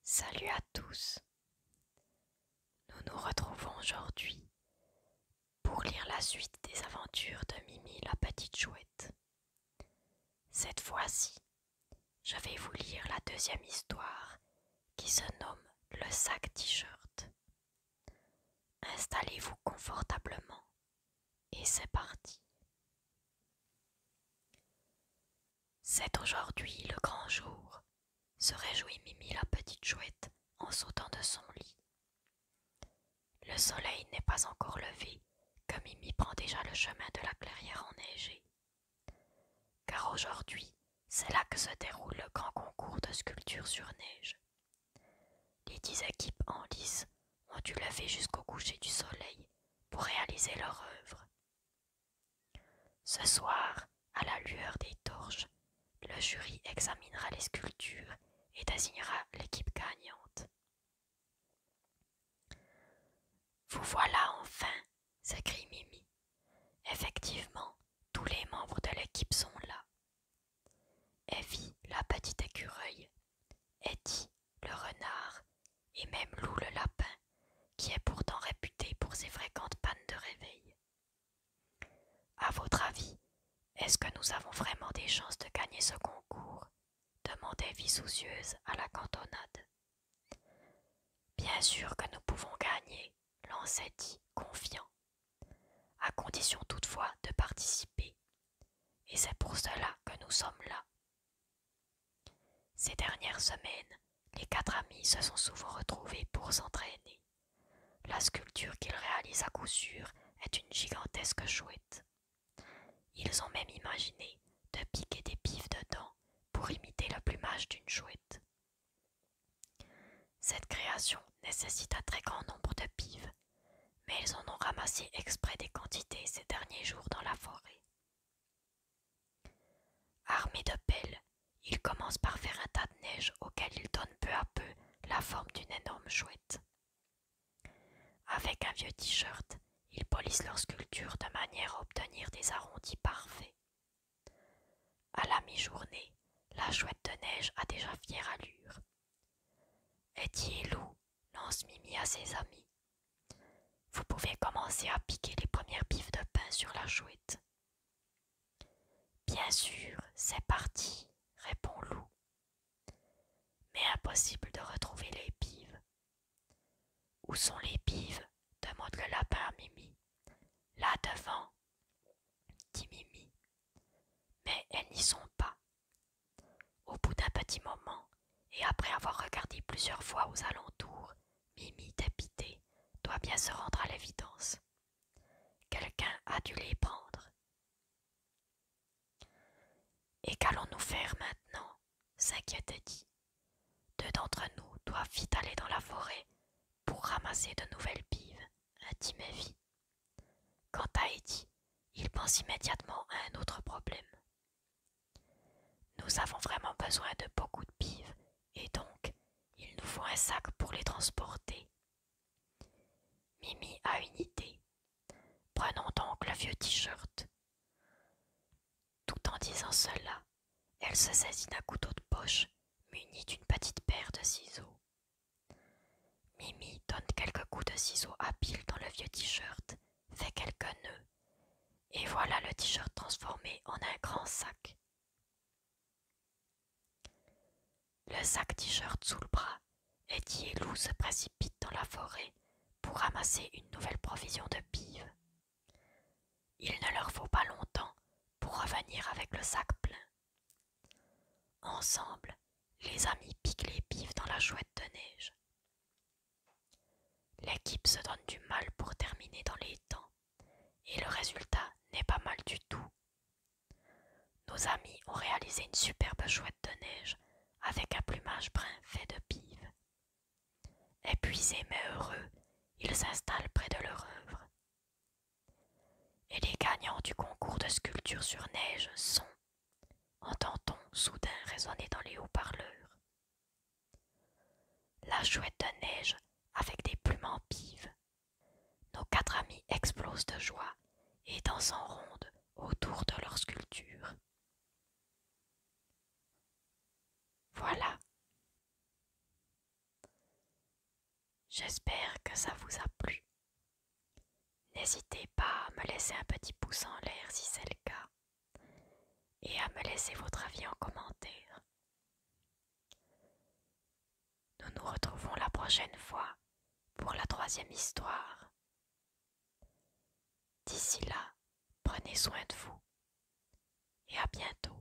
Salut à tous. Nous nous retrouvons aujourd'hui pour lire la suite des aventures de Mimi la petite chouette. Cette fois-ci, je vais vous lire la deuxième histoire qui se nomme Le sac t-shirt. Installez-vous confortablement et c'est parti. C'est aujourd'hui le grand jour, se réjouit Mimi la petite chouette en sautant de son lit. Le soleil n'est pas encore levé que Mimi prend déjà le chemin de la clairière enneigée. Car aujourd'hui, c'est là que se déroule le grand concours de sculpture sur neige. Les 10 équipes en lice ont dû lever jusqu'au coucher du soleil pour réaliser leur œuvre. Ce soir, à la lueur des torches, le jury examinera les sculptures et désignera l'équipe gagnante. Vous voilà enfin, s'écrie Mimi. Effectivement, tous les membres de l'équipe sont là. Evie, la petite écureuil, Eddie, le renard, et même Lou le lapin, qui est pourtant réputé pour ses fréquentes pannes de réveil. À votre avis, est-ce que nous avons vraiment des chances de gagner ce concours? Demandait Evie soucieuse à la cantonade. Bien sûr que nous pouvons gagner, lançait Eddie, confiant, à condition toutefois de participer. Et c'est pour cela que nous sommes là. Ces dernières semaines, les 4 amis se sont souvent retrouvés pour s'entraîner. La sculpture qu'ils réalisent à coup sûr est une gigantesque chouette. Ils ont même imaginé de piquer des pives dedans pour imiter le plumage d'une chouette. Cette création nécessite un très grand nombre de pives, mais ils en ont ramassé exprès des quantités ces derniers jours dans la forêt. Armés de pelles, ils commencent par faire un tas de neige auquel ils donnent peu à peu la forme d'une énorme chouette. Avec un vieux t-shirt, ils polissent leur sculpture de manière à obtenir des arrondis parfaits. À la mi-journée, la chouette de neige a déjà fière allure. Eddie et Lou, lance Mimi à ses amis. Vous pouvez commencer à piquer les premières pives de pain sur la chouette. Bien sûr, c'est parti, répond Lou. Mais impossible de retrouver les pives. Où sont les pives? Demande le lapin à Mimi. Là devant, dit Mimi. Mais elles n'y sont pas. Au bout d'un petit moment, et après avoir regardé plusieurs fois aux alentours, Mimi, dépitée, doit bien se rendre à l'évidence. Quelqu'un a dû les prendre. Et qu'allons-nous faire maintenant? S'inquiète Eddie. 2 d'entre nous doivent vite aller dans la forêt pour ramasser de nouvelles pives, intime Evie. Quant à Eddie, il pense immédiatement à un autre problème. Nous avons vraiment besoin de beaucoup de pives, et donc il nous faut un sac pour les transporter. Mimi a une idée. Prenons donc le vieux t-shirt. Tout en disant cela, elle se saisit d'un couteau de poche muni d'une petite paire de ciseaux. Mimi donne quelques coups de ciseaux habiles dans le vieux t-shirt, fait quelques nœuds, et voilà le t-shirt transformé en un grand sac. Le sac t-shirt sous le bras, Eddie et Lou se précipitent dans la forêt pour ramasser une nouvelle provision de pives. Il ne leur faut pas longtemps pour revenir avec le sac plein. Ensemble, les amis piquent les pives dans la chouette de neige. L'équipe se donne du mal pour terminer dans les temps, et le résultat n'est pas mal du tout. Nos amis ont réalisé une superbe chouette de neige avec un plumage brun fait de pives. Épuisés mais heureux, ils s'installent près de leur œuvre. Et les gagnants du concours de sculpture sur neige sont, entend-on soudain résonner dans les haut-parleurs, la chouette de neige avec des plumes en pives. Nos 4 amis explosent de joie et dansent en ronde autour de leur sculpture. Voilà, J'espère que ça vous a plu. N'hésitez pas à me laisser un petit pouce en l'air si c'est le cas et à me laisser votre avis en commentaire. Nous nous retrouvons la prochaine fois pour la troisième histoire. D'ici là, prenez soin de vous et à bientôt.